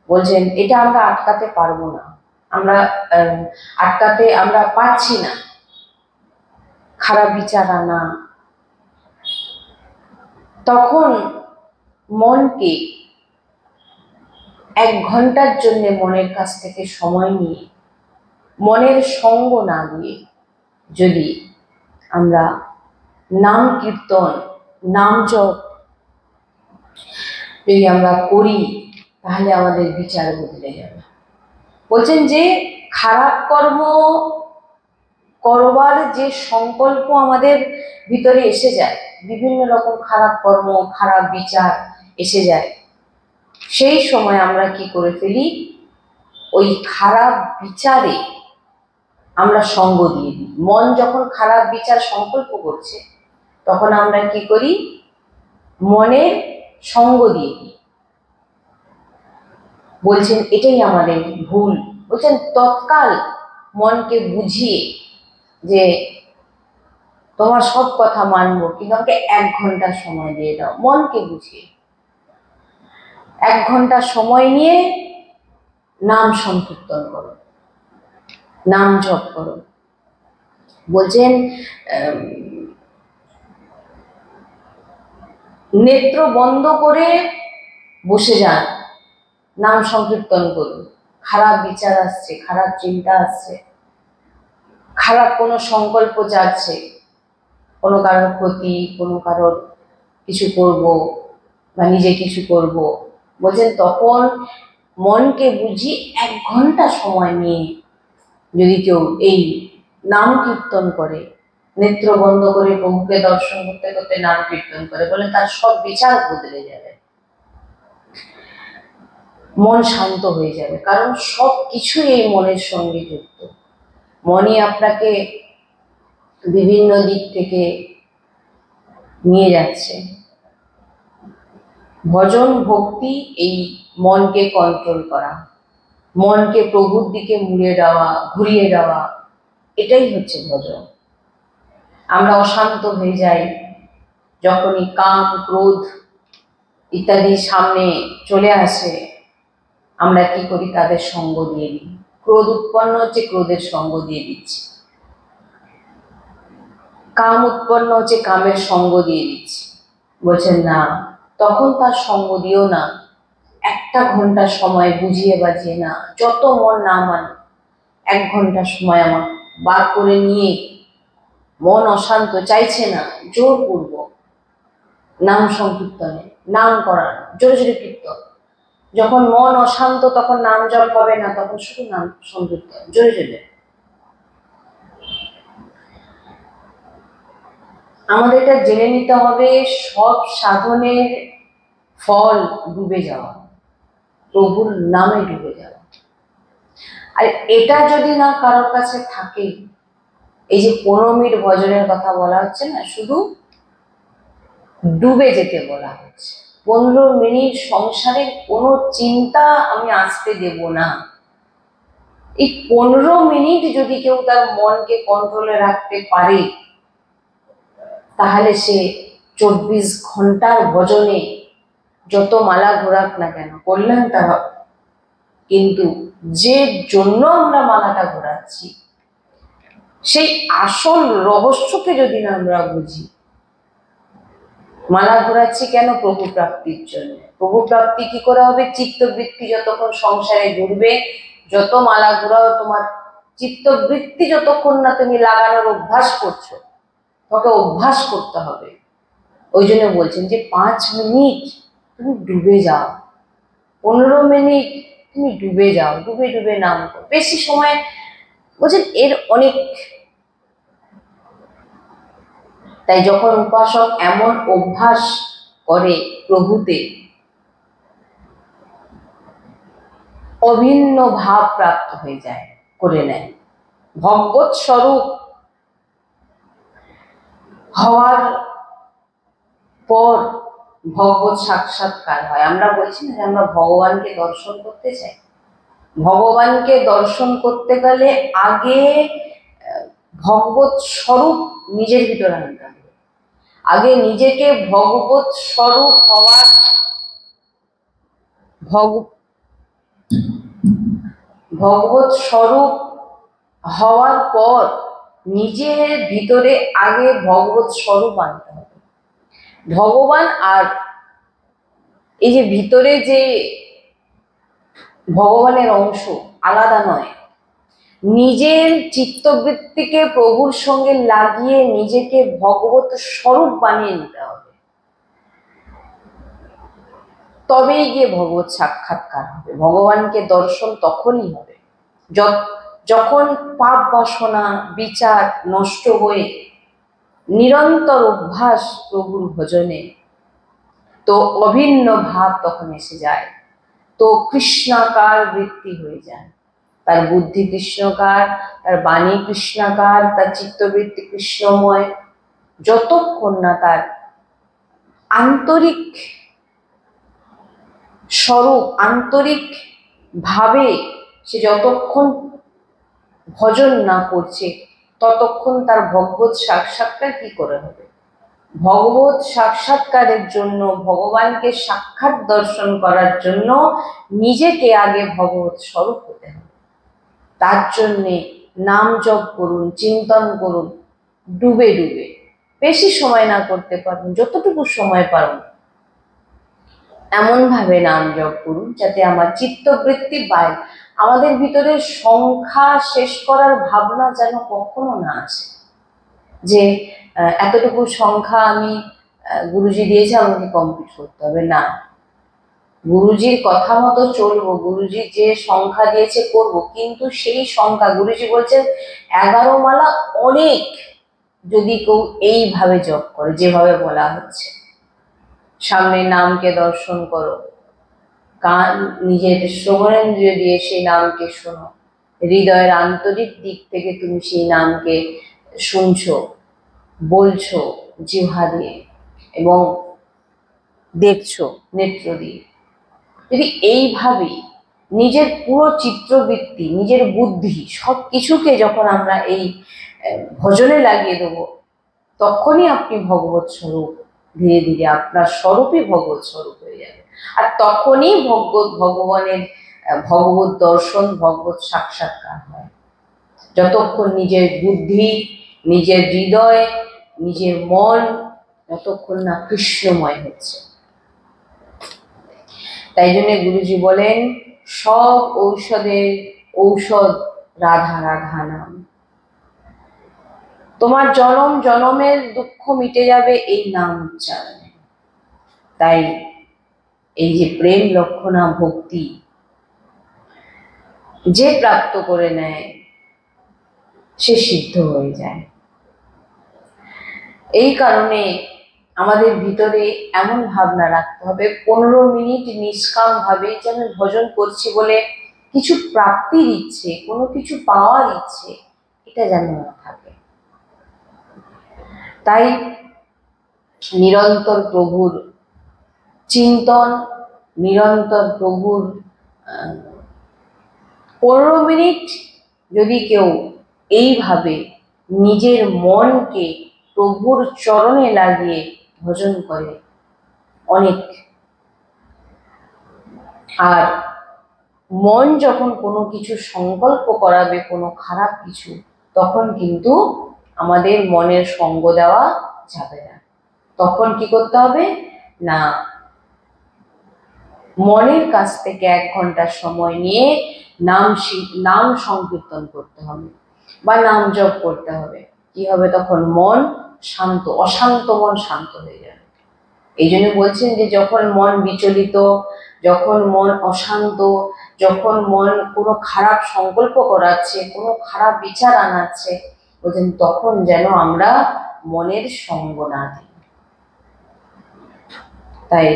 বলছেন এটা আমরা আটকাতে পারবো না, আমরা আটকাতে আমরা পারছি না, খারাপ বিচার আনা, তখন মনকে 1 ঘন্টার জন্য মনের কাছ থেকে সময় নিয়ে, মনের সঙ্গ না দিয়ে যদি আমরা নাম কীর্তন, নাম জপ যদি আমরা করি, তাহলে আমাদের বিচার বদলে যাবে। বলছেন যে খারাপ কর্ম করবার যে সংকল্প আমাদের ভিতরে এসে যায়, বিভিন্ন রকম খারাপ কর্ম, খারাপ বিচার এসে যায়, সেই সময় আমরা কি করে ফেলি, ওই খারাপ বিচারে আমরা সঙ্গ দিয়ে দিই। মন যখন খারাপ বিচার সংকল্প করছে, তখন আমরা কি করি, মনের সঙ্গ দিয়ে দিই। বলছেন এটাই আমাদের ভুল। বলছেন তৎকাল মনকে বুঝিয়ে যে তোমার সব কথা মানবো, কিন্তু আমাকে 1 ঘন্টা সময় দিয়ে দাও, মনকে বুঝিয়ে 1 ঘন্টা সময় নিয়ে নাম সংকীর্তন করো, নাম জপ করো। বলছেন নেত্র বন্ধ করে বসে যান, নাম সংকীর্তন করুন। খারাপ বিচার আসছে, খারাপ চিন্তা আসছে, খারাপ কোনো সংকল্প যাচ্ছে, কোনো কারোর ক্ষতি, কোনো কারোর কিছু করব বা নিজে কিছু করব, বলছেন তখন মনকে বুঝি 1 ঘন্টা সময় নিয়ে যদি কেউ এই নাম কীর্তন করে, নেত্র বন্ধ করে প্রভুকে দর্শন করতে করতে নাম কীর্তন করে, বলে তার সব বিচার বদলে যাবে, মন শান্ত হয়ে যাবে। কারণ সব কিছুই এই মনের সঙ্গে যুক্ত। মনই আপনাকে বিভিন্ন দিক থেকে নিয়ে যাচ্ছে। ভজন ভক্তি এই মনকে কন্ট্রোল করা, মনকে প্রভুর দিকে ঘুরিয়ে দেওয়া, এটাই হচ্ছে ভজন। আমরা অশান্ত হয়ে যাই যখনই কাম, ক্রোধ ইত্যাদি সামনে চলে আসে, আমরা কি করি, তাদের সঙ্গ দিয়ে দিই। ক্রোধ উৎপন্ন হচ্ছে, ক্রোধের সঙ্গ দিয়ে দিচ্ছি। কাম উৎপন্ন হচ্ছে, কামের সঙ্গ দিয়ে দিচ্ছি। বলছেন না, তখন তার সঙ্গ দিও না। 1 ঘন্টা সময় বুঝিয়ে বাজিয়ে না, যত মন না মানে 1 ঘন্টা সময় আমার বার করে নিয়ে, মন অশান্ত, চাইছে না, জোরপূর্বক নাম সংকীর্তনে, নাম করানো, জোরে জোরে কীর্তন। যখন মন অশান্ত তখন নাম জপ হবে না, তখন শুধু নাম সংকীর্তন, জোরে জোরে। আমাদের এটা জেনে নিতে হবে, সব সাধনের ফল ডুবে যাওয়া, প্রভুর নামে ডুবে যাওয়া। আর এটা যদি না কারোর কাছে থাকে, এই যে 15 মিনিট ভজনের কথা বলা হচ্ছে না, শুধু ডুবে যেতে বলা হচ্ছে। 15 মিনিট সংসারের কোনো চিন্তা আমি আসতে দেব না। এই 15 মিনিট যদি কেউ তার মনকে কন্ট্রোলে রাখতে পারে, তাহলে সে 24 ঘন্টার ভজনে যত মালা ঘোরাক না কেন, কল্যাণ তার হবে। কিন্তু যে জন্য আমরা মালাটা ঘোরাচ্ছি, সেই আসল রহস্যকে যদি না আমরা বুঝি, মালা ঘোরাচ্ছি কেন, প্রভু প্রাপ্তির জন্য। প্রভু প্রাপ্তি কি করে হবে, চিত্তবৃত্তি যতক্ষণ সংসারে ঘুরবে, যত মালা ঘোরাও, তোমার চিত্তবৃত্তি যতক্ষণ না তুমি লাগানোর অভ্যাস করছো, তোমাকে অভ্যাস করতে হবে। ওই জন্য বলছেন যে 5 মিনিট তুমি ডুবে যাও, 15 মিনিট তুমি ডুবে যাও, ডুবে ডুবে নাম করো। বেশি সময় বলছেন এর অনেক। তাই যখন উপাসক এমন অভ্যাস করে প্রভুতে, অভিন্ন ভাব প্রাপ্ত হয়ে যায়, করে নেয়, ভগবৎ স্বরূপ হওয়ার পর ভগবৎ সাক্ষাৎকার হয়। আমরা বলছি না যে আমরা ভগবানকে দর্শন করতে চাই, ভগবানকে দর্শন করতে গেলে আগে ভগবত স্বরূপ নিজের ভিতরে আনতে হবে। আগে নিজেকে ভগবত স্বরূপ হওয়ার ভগবত স্বরূপ হওয়ার পর নিজের ভিতরে আগে ভগবত স্বরূপ আনতে হবে। ভগবান আর এই যে ভিতরে যে ভগবানের অংশ আলাদা নয়। নিজের চিত্তবৃত্তিকে প্রভুর সঙ্গে লাগিয়ে নিজেকে ভগবত স্বরূপ বানিয়ে নিতে হবে, তবেই গিয়ে ভগবত সাক্ষাৎকার হবে। ভগবানকে দর্শন তখনই হবে যখন পাপ বাসনা বিচার নষ্ট হয়ে নিরন্তর অভ্যাস প্রভুর ভজনে, তো অভিন্ন ভাব তখন এসে যায়, তো কৃষ্ণাকার বৃত্তি হয়ে যায়। তার বুদ্ধি কৃষ্ণকার, তার বাণী কৃষ্ণাকার, তার চিত্তবৃত্তি কৃষ্ণময়। যতক্ষণ না তার আন্তরিক স্বরূপ, আন্তরিক ভাবে সে যতক্ষণ ভজন না করছে, ততক্ষণ তার ভগবত সাক্ষাৎকার কি করে হবে? ভগবত সাক্ষাৎকারের জন্য, ভগবানকে সাক্ষাৎ দর্শন করার জন্য নিজেকে আগে ভগবত স্বরূপ হতে হবে। তার জন্যে নাম জপ করুন, চিন্তন করুন, ডুবে ডুবে। বেশি সময় না করতে পারুন, যতটুকু সময় পারুন এমন ভাবে নাম জপ করুন যাতে আমার চিত্তবৃত্তি বাইরে, আমাদের ভিতরে সংখ্যা শেষ করার ভাবনা যেন কখনো না আসে, যে এতটুকু সংখ্যা আমি গুরুজি দিয়েছে আমাকে কমপ্লিট করতে হবে। না, গুরুজির কথা মতো চলবো, গুরুজি যে সংখ্যা দিয়েছে করব, কিন্তু সেই সংখ্যা গুরুজি বলছেন 11 মালা অনেক, যদি কেউ এইভাবে জপ করে যেভাবে বলা হচ্ছে। সামনে নামকে দর্শন করো, কান নিজের শ্রবণেন্দ্রিয় দিয়ে সেই নামকে শোনো, হৃদয়ের আন্তরিক দিক থেকে তুমি সেই নামকে শুনছো, বলছো জিহ্বা দিয়ে এবং দেখছো নেত্র দিয়ে। যদি এইভাবে নিজের পুরো চিত্রবৃত্তি, নিজের বুদ্ধি সব কিছুকে যখন আমরা এই ভজনে লাগিয়ে দেবো, তখনই আপনি ভগবত স্বরূপ, ধীরে ধীরে আপনার স্বরূপই ভগবত স্বরূপ হয়ে যাবে। আর তখনই ভগবানের ভগবত দর্শন, ভগবত সাক্ষাৎকার হয়। যতক্ষণ নিজের বুদ্ধি, নিজের হৃদয়, নিজের মন যতক্ষণ না কৃষ্ণময় হচ্ছে। তাই জন্য গুরুজি বলেন, সব ঔষধের ঔষধ রাধা রাধা নাম। তোমার জনম জনমের দুঃখ মিটে যাবে এই নাম উচ্চারণে। তাই এই যে প্রেম লক্ষণা ভক্তি যে প্রাপ্ত করে নেয় সে সিদ্ধ হয়ে যায়। এই কারণে আমাদের ভিতরে এমন ভাবনা রাখতে হবে, 15 মিনিট নিষ্কাম ভাবে যে আমি ভজন করছি বলে কিছু প্রাপ্তির ইচ্ছে, কোনো কিছু পাওয়ার ইচ্ছে, এটা যেন না থাকে। তাই নিরন্তর প্রভুর চিন্তন, নিরন্তর প্রভুর 15 মিনিট যদি কেউ এইভাবে নিজের মনকে প্রভুর চরণে লাগিয়ে ভজন করে, অনেক। আর মন যখন কোনো কিছু সংকল্প করাবে, কোনো খারাপ কিছু, তখন কিন্তু আমাদের মনের সঙ্গ দেওয়া যাবে না। তখন কি করতে হবে না, মনের কাছ থেকে 1 ঘন্টা সময় নিয়ে নাম সংকীর্তন করতে হবে বা নাম জপ করতে হবে। কি হবে তখন? মন শান্ত, অশান্ত মন শান্ত হয়ে যাবে। এই জন্য বলছেন যে যখন মন বিচলিত, যখন মন অশান্ত, যখন মন কোনো খারাপ সংকল্প করাচ্ছে, কোনো খারাপ বিচার আনাচ্ছে, বলছেন তখন যেন আমরা মনের সঙ্গ না দিই। তাই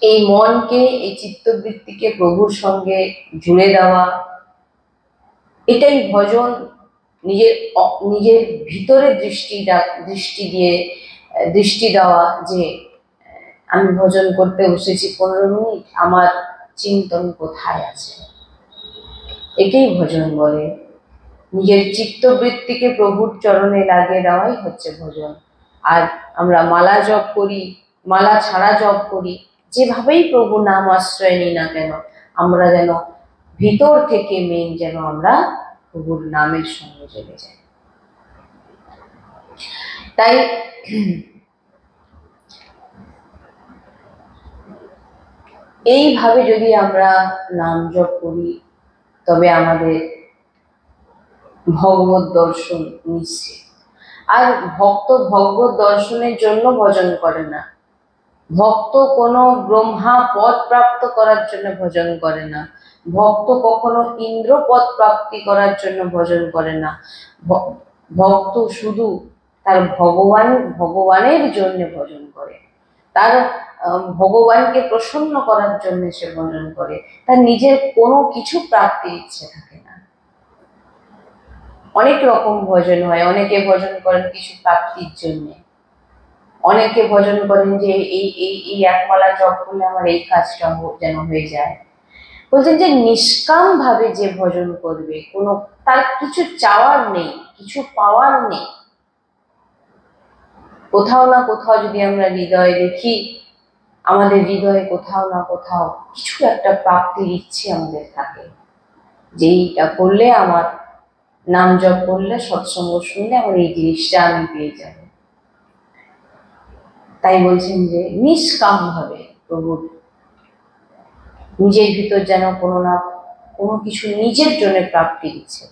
এই মনকে, এই চিত্তবৃত্তিকে প্রভুর সঙ্গে জুড়ে দেওয়া, এটাই ভজন। নিজের ভিতরে দৃষ্টি দেওয়া যে আমি ভজন করতে বসেছি 15 মিনিট, আমার চিন্তন কোথায় আছে, একেই ভজন বলে। নিজের চিত্তবৃত্তিকে প্রভুর চরণে লাগিয়ে দেওয়াই হচ্ছে ভজন। আর আমরা মালা জপ করি, মালা ছাড়া জপ করি, যেভাবেই প্রভু নাম আশ্রয় নিই না কেন, আমরা যেন ভিতর থেকে মেন যেন আমরা প্রভুর নামের সঙ্গে চলে যাই। তাই এইভাবে যদি আমরা নাম জপ করি তবে আমাদের ভগবত দর্শন নিশ্চিত। আর ভক্ত ভগবত দর্শনের জন্য ভজন করে না, ভক্ত কোনো ব্রহ্মা পদ প্রাপ্ত করার জন্য ভজন করে না, ভক্ত কখনো ইন্দ্র পদ প্রাপ্তি করার জন্য ভজন করে না। ভক্ত শুধু তার ভগবানের জন্য ভজন করে, তার ভগবানকে প্রসন্ন করার জন্য সে ভজন করে, তার নিজের কোনো কিছু প্রাপ্তির ইচ্ছে থাকে না। অনেক রকম ভজন হয়, অনেকে ভজন করেন কিছু প্রাপ্তির জন্য, অনেকে ভজন করেন যে এই একমালা জপ করলে আমার এই কাজটা যেন হয়ে যায়। বলছেন যে নিষ্কাম ভাবে যে ভজন করবে, কোনো তার কিছু চাওয়ার নেই, কিছু পাওয়ার নেই। কোথাও না কোথাও যদি আমরা হৃদয়ে দেখি, আমাদের হৃদয়ে কোথাও না কোথাও কিছু একটা প্রাপ্তির ইচ্ছে আমাদের থাকে, যে এইটা করলে, আমার নাম জপ করলে, সৎসঙ্গ শুনলে আমার এই জিনিসটা আমি পেয়ে যাব। তাই বলছেন যে নিষ্কাম ভাবে প্রভুর নিজের ভিতর যেন কোনো না কোনো কিছু নিজের জন্য প্রাপ্তির ইচ্ছে।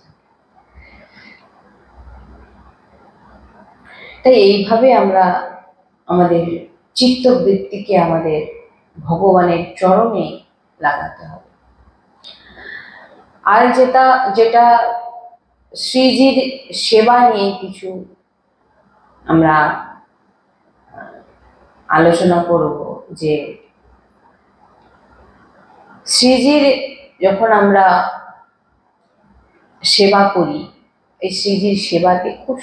তাই এইভাবে আমরা আমাদের চিত্তবৃত্তিকে আমাদের ভগবানের চরণে লাগাতে হবে। আর যেটা শ্রীজির সেবা নিয়ে কিছু আমরা আলোচনা করব, যে শ্রীজির যখন আমরা সেবা করি, এই শ্রীজির সেবাতে খুব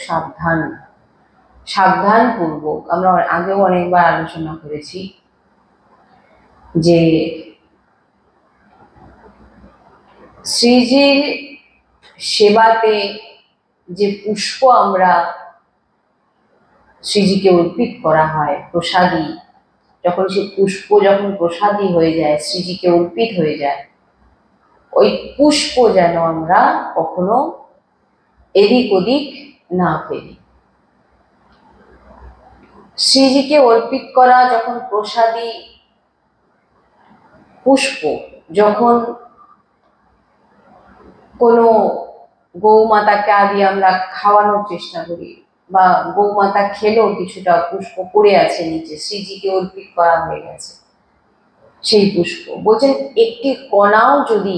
সাবধানপূর্বক, আমরা আগেও অনেকবার আলোচনা করেছি যে শ্রীজির সেবাতে যে পুষ্প আমরা শ্রীজিকে অর্পিত করা হয়, প্রসাদী, যখন সে পুষ্প যখন প্রসাদী হয়ে যায়, শ্রীজিকে অর্পিত হয়ে যায়, ওই পুষ্প যেন আমরা কখনো এদিক ওদিক না ফেলি। শ্রীজিকে অর্পিত করা যখন প্রসাদী পুষ্প, যখন কোনো গৌমাতাকে আদি আমরা খাওয়ানোর চেষ্টা করি, বা গৌমাতা খেলেও কিছুটা পুষ্প পড়ে আছে নিচে, শ্রীজিকে অর্পিত করা হয়ে গেছে সেই পুষ্প, বলছেন একটি কণাও যদি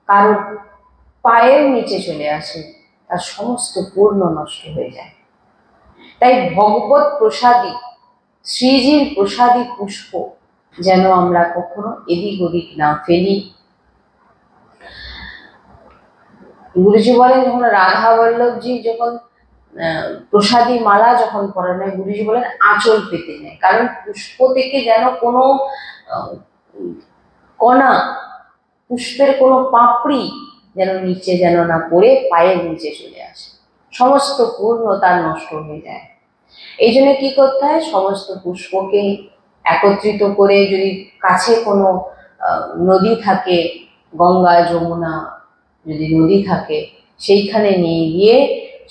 কারোর পায়ের নিচে চলে আসে, তার সমস্ত পূর্ণ নষ্ট হয়ে যায়। তাই ভগবত প্রসাদী, শ্রীজির প্রসাদী পুষ্প যেন আমরা কখনো এদিক ওদিক না ফেলি। গুরুজি বলেন, যখন রাধা বল্লভজি যখন প্রসাদী মালা যখন পরানো হয়, গুরুজি বলেন আঁচল পেতে নেয়, কারণ পুষ্প থেকে যেন কোনো কণা, পুষ্পের কোনো পাপড়ি যেন নিচে যেন না পড়ে পায়ের নিচে চলে আসে, সমস্ত পূর্ণতা নষ্ট হয়ে যায়। এই জন্য কি করতে হয়, সমস্ত পুষ্পকে একত্রিত করে, যদি কাছে কোনো নদী থাকে, গঙ্গা যমুনা যদি নদী থাকে, সেইখানে নিয়ে গিয়ে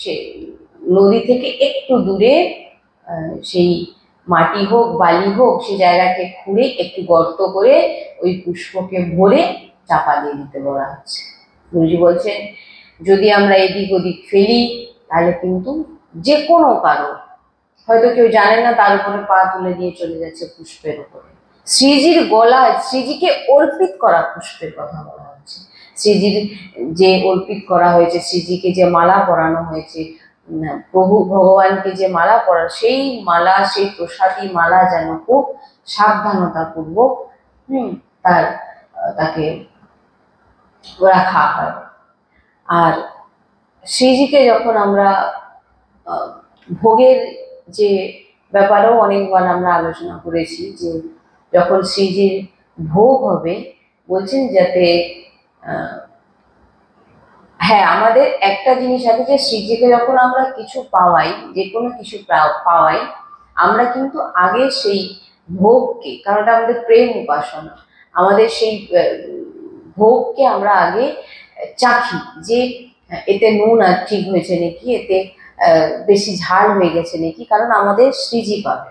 সে নদী থেকে একটু দূরে সেই মাটি হোক বালি হোক, সেই জায়গাকে খুঁড়ে একটু গর্ত করে ওই পুষ্পকে ভরে চাপা দিয়ে দিতে বলা হচ্ছে। গুরুজি বলছেন যদি আমরা এদিক ওদিক ফেলি, তাহলে কিন্তু যে কোনো কারণ, হয়তো কেউ জানে না, তার উপরে পা তুলে দিয়ে চলে যাচ্ছে পুষ্পের উপরে। শ্রীজির গলা, শ্রীজিকে অর্পিত করা পুষ্পের কথা বলা হচ্ছে, শ্রীজির যে অর্পিত করা হয়েছে, শ্রীজিকে যে মালা পরানো হয়েছে, প্রভু ভগবানকে যে মালা পরা, সেই মালা, সেই প্রসাদী মালা যেন খুব সাবধানতা পূর্বক তাকে রাখা হয়। আর শ্রীজিকে যখন আমরা ভোগের যে ব্যাপারেও অনেকবার আমরা আলোচনা করেছি, যে যখন শ্রীজির ভোগ হবে, বলছেন যাতে হ্যাঁ, আমাদের একটা জিনিস আছে যে শ্রীজিকে যখন আমরা কিছু পাওয়াই, যে কোনো কিছু পাওয়াই, আমরা কিন্তু আগে সেই ভোগকে, কারণ এটা আমাদের প্রেম উপাসনা, আমাদের সেই ভোগকে আমরা আগে চাখি যে এতে নুন আর ঠিক হয়েছে নাকি, এতে বেশি ঝাল হয়ে গেছে নাকি, কারণ আমাদের শ্রীজি পাবে।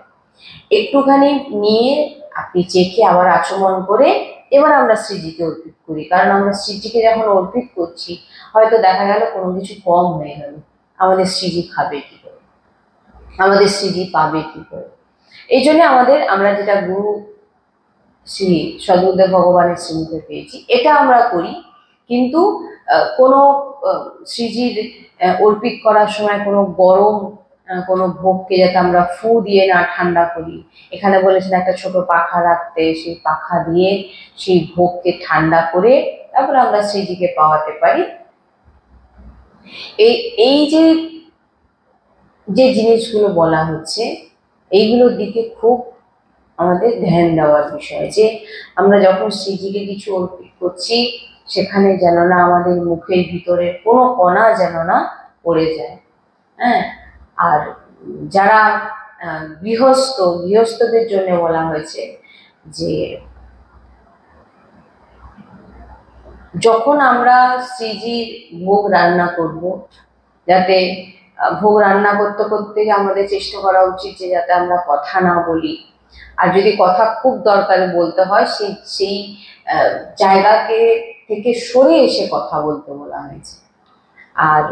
একটুখানি নিয়ে আপনি চেখে আবার আচমন করে এবার আমরা শ্রীজিকে অর্পিত করি, কারণ আমরা শ্রীজিকে যখন অর্পিত করছি হয়তো দেখা গেল কোনো কিছু কম হয়ে গেল, আমাদের শ্রীজি খাবে কি করে, আমাদের শ্রীজি পাবে কি করে। এই জন্য আমরা যেটা গুরু শ্রী সদগুরুদেব ভগবানের শ্রীমুখে পেয়েছি এটা আমরা করি, কিন্তু কোনো শ্রীজির অর্পিত করার সময় কোনো গরম কোনো ভোগকে যাতে আমরা ফু দিয়ে না ঠান্ডা করি। এখানে বলেছেন একটা ছোট পাখা রাখতে, সেই পাখা দিয়ে সেই ভোগকে ঠান্ডা করে তারপরে আমরা শ্রীজিকে পাওয়াতে পারি। এই যে যে জিনিসগুলো বলা হচ্ছে এইগুলোর দিকে খুব আমাদের ধ্যান দেওয়ার বিষয়, যে আমরা যখন শ্রীজিকে কিছু অর্পিত করছি সেখানে যেন না আমাদের মুখের ভিতরে কোনো কণা যেন না পড়ে যায়। হ্যাঁ, আর যারা গৃহস্থদের জন্য বলা হয়েছে যে যখন আমরা শ্রীজির ভোগ রান্না করব, যাতে ভোগ রান্না করতে করতে আমাদের চেষ্টা করা উচিত যে যাতে আমরা কথা না বলি, আর যদি কথা খুব দরকারে বলতে হয় সেই জায়গাকে থেকে সরে এসে কথা বলতে বলা হয়েছে। আর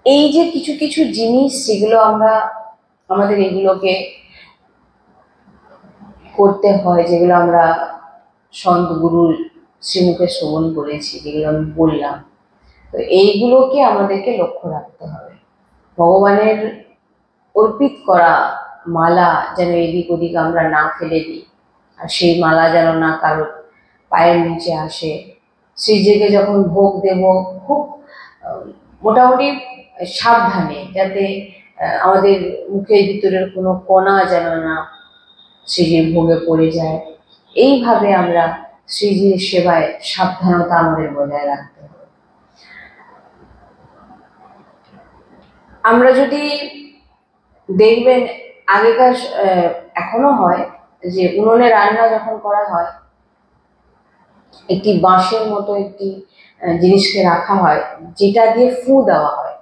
এই যে কিছু কিছু জিনিস যেগুলো আমাদের এগুলোকে করতে হয়, যেগুলো আমরা সন্ত গুরুর শ্রীমুখে শ্রবণ করেছি, যেগুলো আমি বললাম, তো এইগুলোকে আমাদেরকে লক্ষ্য রাখতে হবে। ভগবানের অর্পিত করা মালা যেন এদিক ওদিক আমরা না ফেলে দিই, আর সেই মালা যেন না কারোর পায়ের নিচে আসে। শ্রীজিকে যখন ভোগ দেব খুব মোটামুটি সাবধানে, যাতে আমাদের মুখের ভিতরের কোনো কণা যেন না শ্রীজির ভোগে পড়ে যায়। এইভাবে আমরা শ্রীজির সেবায় সাবধানতা আমাদের বজায় রাখতে হবে। আমরা যদি দেখবেন আগেকার এখনো হয় যে উনুনে রান্না যখন করা হয় একটি বাঁশের মতো একটি জিনিসকে রাখা হয় যেটা দিয়ে ফু দেওয়া হয়,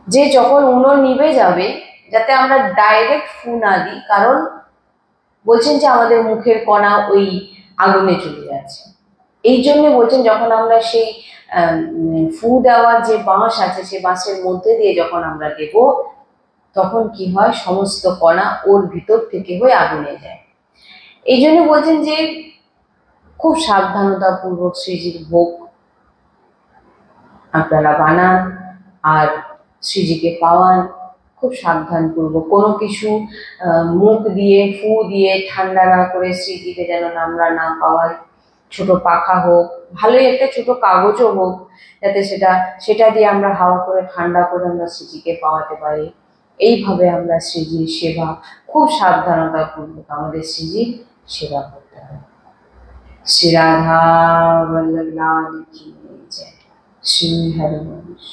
যে যখন উনুন নিভে যাবে যাতে আমরা ডাইরেক্ট ফু না দিই, কারণ বলছেন যে আমাদের মুখের কণা ওই আগুনে চলে যাচ্ছে। এই জন্য বলছেন যখন আমরা সেই ফু দেওয়ার যে বাঁশ আছে সেই বাঁশের মধ্যে দিয়ে যখন আমরা দেব তখন কি হয়, সমস্ত কণা ওর ভিতর থেকে হয়ে আগুনে যায়। এই জন্য বলছেন যে খুব সাবধানতা পূর্বক শ্রীজির ভোগ আপনারা বানান আর শ্রীজিকে পাওয়ান, খুব সাবধানপূর্বক। কোনো কিছু মুখ দিয়ে ফু দিয়ে ঠান্ডা না করে শ্রীজিকে যেন আমরা না পাওয়াই। ছোট পাখা হোক, ভালোই একটা ছোট কাগজও হোক, যাতে সেটা দিয়ে আমরা হাওয়া করে ঠান্ডা করে আমরা শ্রীজিকে পাওয়াতে পারি। এইভাবে আমরা শ্রীজির সেবা খুব সাবধানতাপূর্বক আমাদের শ্রীজির সেবা করতে হবে। শ্রী রাধা বল্লভ লাল কি জয়। শ্রী হরিবংশ।